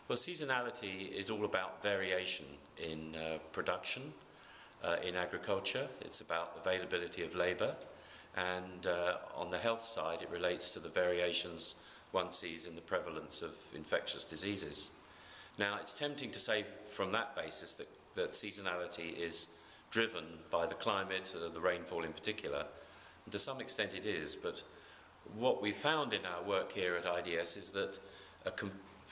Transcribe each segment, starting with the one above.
Well, seasonality is all about variation in production, in agriculture. It's about availability of labour, and on the health side it relates to the variations one sees in the prevalence of infectious diseases. Now, it's tempting to say from that basis that seasonality is driven by the climate, the rainfall in particular, and to some extent it is, but what we found in our work here at IDS is that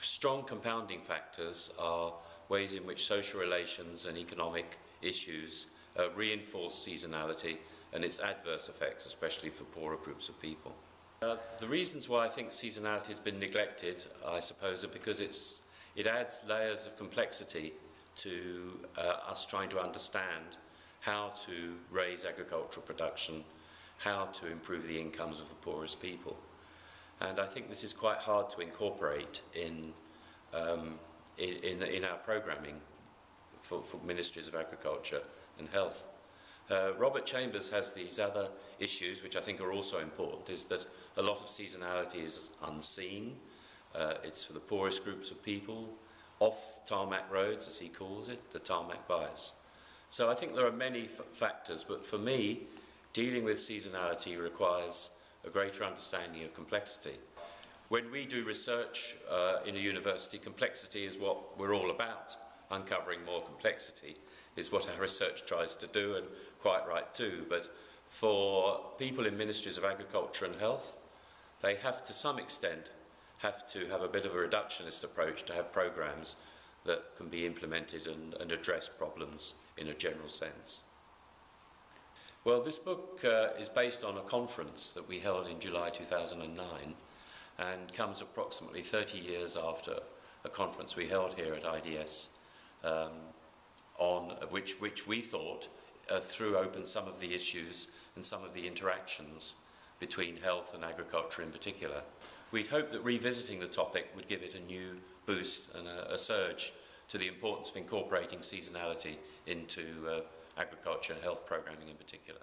strong compounding factors are ways in which social relations and economic issues reinforce seasonality and its adverse effects, especially for poorer groups of people. The reasons why I think seasonality has been neglected, I suppose, are because it adds layers of complexity to us trying to understand how to raise agricultural production, how to improve the incomes of the poorest people. And I think this is quite hard to incorporate in our programming for ministries of agriculture and health. Robert Chambers has these other issues which I think are also important, is that a lot of seasonality is unseen. It's for the poorest groups of people, off tarmac roads as he calls it, the tarmac bias. So I think there are many factors, but for me, dealing with seasonality requires a greater understanding of complexity. When we do research in a university, complexity is what we're all about. Uncovering more complexity is what our research tries to do, and quite right too. But for people in ministries of agriculture and health, they have to some extent have to have a bit of a reductionist approach to have programs that can be implemented and address problems in a general sense. Well, this book is based on a conference that we held in July 2009 and comes approximately 30 years after a conference we held here at IDS on which we thought threw open some of the issues and some of the interactions between health and agriculture in particular. We'd hoped that revisiting the topic would give it a new boost and a surge to the importance of incorporating seasonality into agriculture and health programming in particular.